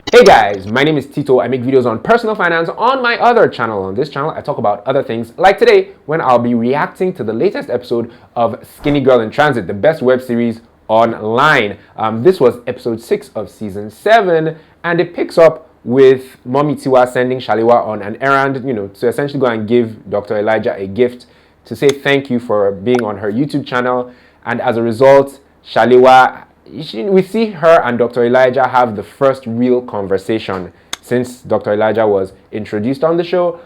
Hey guys, my name is Tito. I make videos on personal finance on my other channel. On this channel, I talk about other things, like today when I'll be reacting to the latest episode of Skinny Girl in Transit, the best web series online. This was episode 6 of season 7, and it picks up with Mummy Tiwa sending Shalewa on an errand, to essentially go and give Dr. Elijah a gift to say thank you for being on her YouTube channel. And as a result, Shalewa, we see her and Dr. Elijah have the first real conversation since Dr. Elijah was introduced on the show.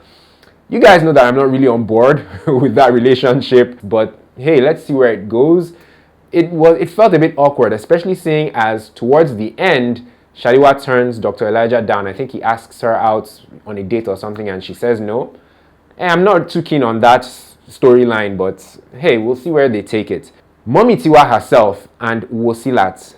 You guys know that I'm not really on board with that relationship, but hey, let's see where it goes. It felt a bit awkward, especially seeing as towards the end, Shalewa turns Dr. Elijah down. I think he asks her out on a date or something and she says no. And I'm not too keen on that storyline, but hey, we'll see where they take it. Mummy Tiwa herself and Wosilat.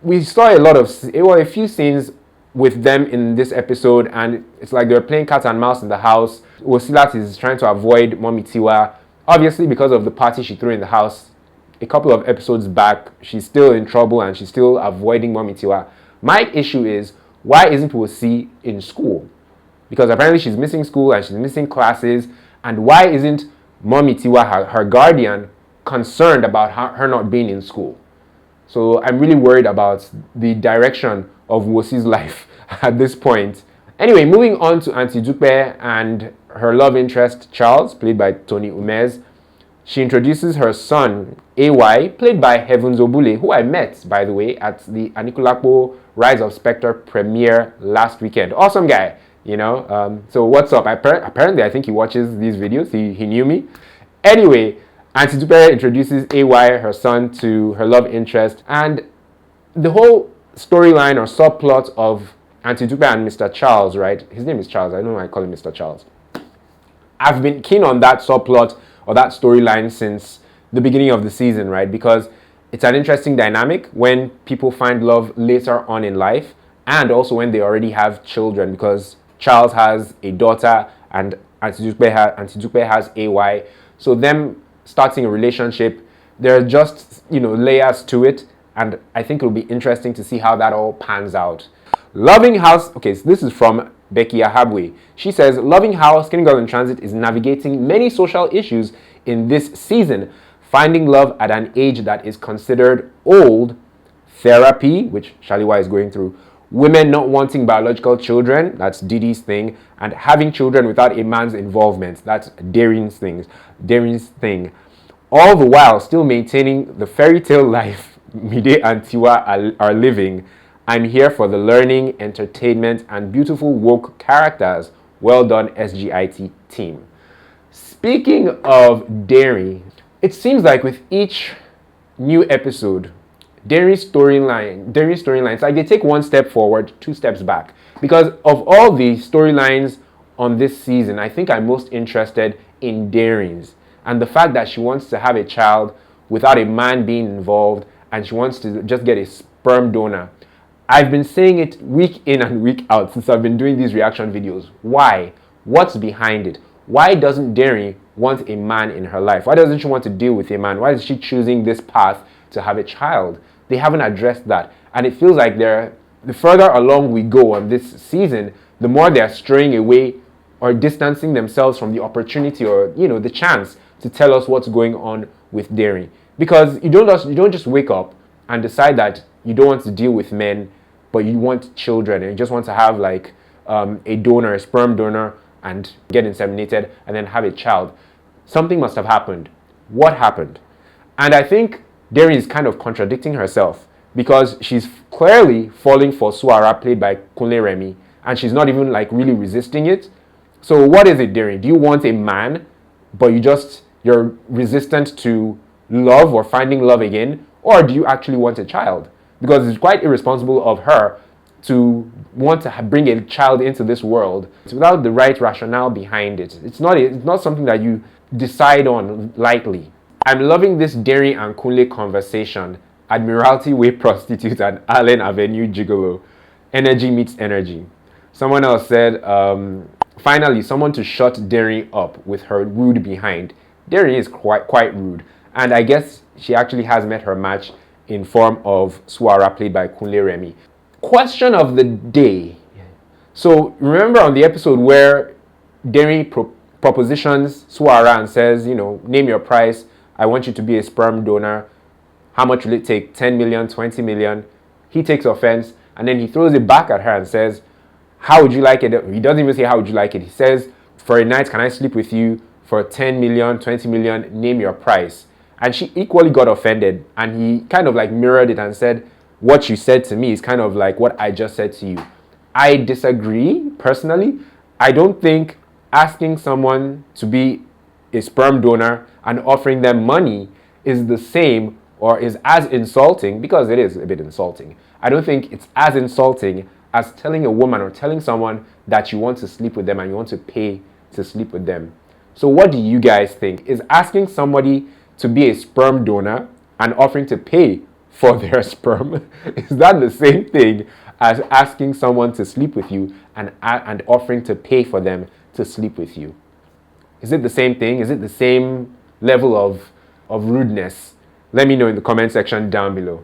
We saw a few scenes with them in this episode, and it's like they're playing cat and mouse in the house. Wosilat is trying to avoid Mummy Tiwa, obviously because of the party she threw in the house a couple of episodes back. She's still in trouble and she's still avoiding Mummy Tiwa. My issue is, why isn't Wosi in school? Because apparently she's missing school and she's missing classes, and why isn't Mummy Tiwa, her guardian, concerned about her not being in school? So I'm really worried about the direction of Wosi's life at this point. Anyway, moving on to Auntie Dupe and her love interest, Charles, played by Tony Umez. She introduces her son, AY, played by Heavens Obule, who I met, by the way, at the Anikulapo Rise of Spectre premiere last weekend. Awesome guy, So what's up? Apparently, I think he watches these videos. He knew me. Anyway, Auntie Dupe introduces AY, her son, to her love interest, and the whole storyline or subplot of Auntie Dupe and Mr. Charles, right? His name is Charles. I don't know why I call him Mr. Charles. I've been keen on that subplot or that storyline since the beginning of the season, right? Because it's an interesting dynamic when people find love later on in life, and also when they already have children, because Charles has a daughter and Auntie Dupe has AY. So them starting a relationship, there are just, layers to it, and I think it'll be interesting to see how that all pans out. Loving how, okay, so this is from Becky Ahabwe. She says, loving how Skinny Girl in Transit is navigating many social issues in this season, finding love at an age that is considered old, therapy, which Shalewa is going through, women not wanting biological children, that's Didi's thing, and having children without a man's involvement, that's Derin's thing. All the while still maintaining the fairy tale life Mide and Tiwa are living. I'm here for the learning, entertainment, and beautiful woke characters. Well done, SGIT team. Speaking of Derin, it seems like with each new episode, Derin's storyline, it's like they take one step forward, 2 steps back. Because of all the storylines on this season, I think I'm most interested in Derin's. And the fact that she wants to have a child without a man being involved, and she wants to just get a sperm donor. I've been saying it week in and week out since I've been doing these reaction videos. Why? What's behind it? Why doesn't Derin want a man in her life? Why doesn't she want to deal with a man? Why is she choosing this path to have a child? They haven't addressed that. And it feels like the further along we go on this season, the more they're straying away or distancing themselves from the opportunity or, the chance to tell us what's going on with Derin. Because you don't just wake up and decide that you don't want to deal with men, but you want children and you just want to have like a donor, a sperm donor, and get inseminated and then have a child. Something must have happened. What happened? And I think Derin is kind of contradicting herself, because she's clearly falling for Suara, played by Kunle Remi, and she's not even like really resisting it. So what is it, Derin? Do you want a man, but you're resistant to love or finding love again? Or do you actually want a child? Because it's quite irresponsible of her to want to bring a child into this world without the right rationale behind it. It's not something that you decide on lightly. I'm loving this Derin and Kunle conversation. Admiralty Way prostitute and Allen Avenue gigolo. Energy meets energy. Someone else said, finally, someone to shut Derin up with her rude behind. Derin is quite rude. And I guess she actually has met her match in form of Suara, played by Kunle Remi. Question of the day. So remember on the episode where Derin propositions Suara and says, name your price. I want you to be a sperm donor. How much will it take? 10 million, 20 million? He takes offense and then he throws it back at her and says, how would you like it? He doesn't even say, how would you like it? He says, for a night, can I sleep with you for 10 million, 20 million? Name your price. And she equally got offended and he kind of like mirrored it and said, what you said to me is kind of like what I just said to you. I disagree personally. I don't think asking someone to be a sperm donor and offering them money is the same or is as insulting, because it is a bit insulting. I don't think it's as insulting as telling a woman or telling someone that you want to sleep with them and you want to pay to sleep with them. So what do you guys think? Is asking somebody to be a sperm donor and offering to pay for their sperm, is that the same thing as asking someone to sleep with you and offering to pay for them to sleep with you? Is it the same thing? Is it the same level of rudeness? Let me know in the comment section down below.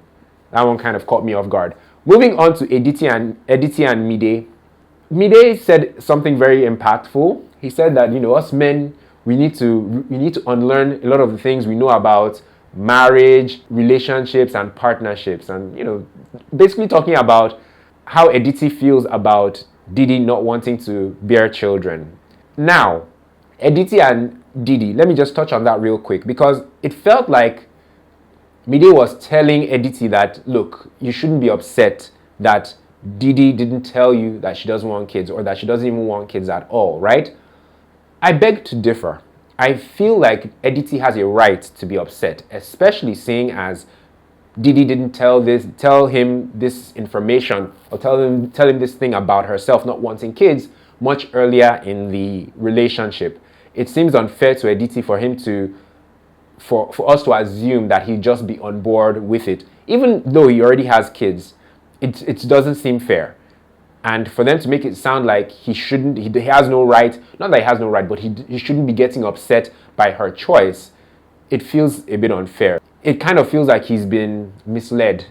That one kind of caught me off guard. Moving on to Editi and Mide. Mide said something very impactful. He said that, us men, we need to unlearn a lot of the things we know about marriage, relationships, and partnerships. And, basically talking about how Editi feels about Didi not wanting to bear children. Now, Editi and Didi, let me just touch on that real quick, because it felt like Mide was telling Editi that, look, you shouldn't be upset that Didi didn't tell you that she doesn't want kids or that she doesn't even want kids at all, right? I beg to differ. I feel like Editi has a right to be upset, especially seeing as Didi didn't tell him this information or tell him this thing about herself not wanting kids much earlier in the relationship. It seems unfair to Editi for him for us to assume that he'd just be on board with it, even though he already has kids. It doesn't seem fair. And for them to make it sound like he has no right, not that he has no right, but he shouldn't be getting upset by her choice, it feels a bit unfair. It kind of feels like he's been misled,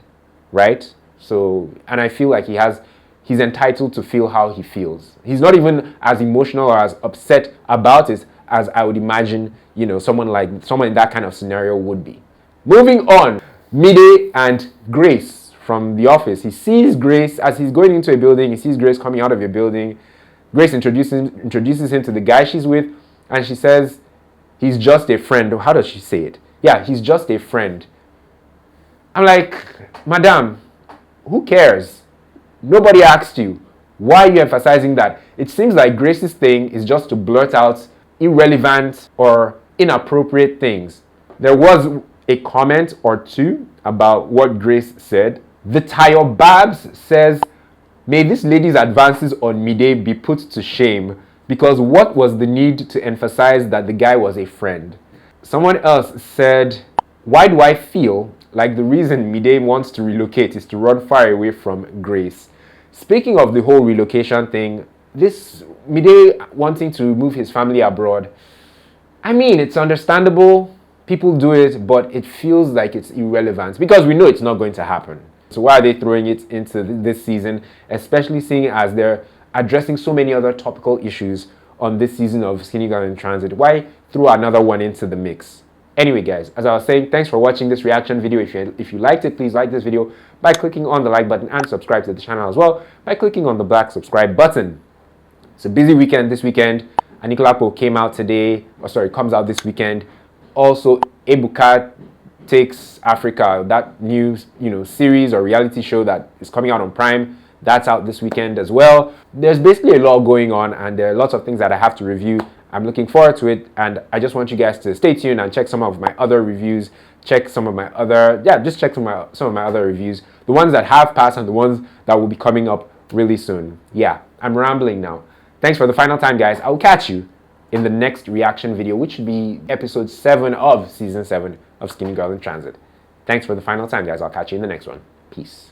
right? So, and I feel like he's entitled to feel how he feels. He's not even as emotional or as upset about it as I would imagine, someone in that kind of scenario would be. Moving on, Mide and Grace from the office. He sees Grace as he's going into a building. He sees Grace coming out of a building. Grace introduces him to the guy she's with, and she says, he's just a friend. How does she say it? Yeah, he's just a friend. I'm like, madam, who cares? Nobody asked you. Why are you emphasizing that? It seems like Grace's thing is just to blurt out irrelevant or inappropriate things. There was a comment or two about what Grace said. The Tayo Babs says, may this lady's advances on Mide be put to shame, because what was the need to emphasize that the guy was a friend? Someone else said, why do I feel like the reason Mide wants to relocate is to run far away from Grace? Speaking of the whole relocation thing, this Mide wanting to move his family abroad, I mean, it's understandable. People do it, but it feels like it's irrelevant because we know it's not going to happen. So why are they throwing it into this season, especially seeing as they're addressing so many other topical issues on this season of Skinny Girl in Transit? Why throw another one into the mix? Anyway, guys, as I was saying, thanks for watching this reaction video. If you liked it, please like this video by clicking on the like button and subscribe to the channel as well by clicking on the black subscribe button. It's a busy weekend this weekend. Anikulapo came out today, comes out this weekend. Also, Ebuka Takes Africa, that new series or reality show that is coming out on Prime, that's out this weekend as well. There's basically a lot going on, and there are lots of things that I have to review. I'm looking forward to it, and I just want you guys to stay tuned and check some of my other reviews. Check some of my other, some of my other reviews, the ones that have passed and the ones that will be coming up really soon. Yeah, I'm rambling now. Thanks for the final time, guys. I'll catch you in the next reaction video, which should be episode 7 of season 7 of Skinny Girl in Transit. Thanks for the final time, guys. I'll catch you in the next one. Peace.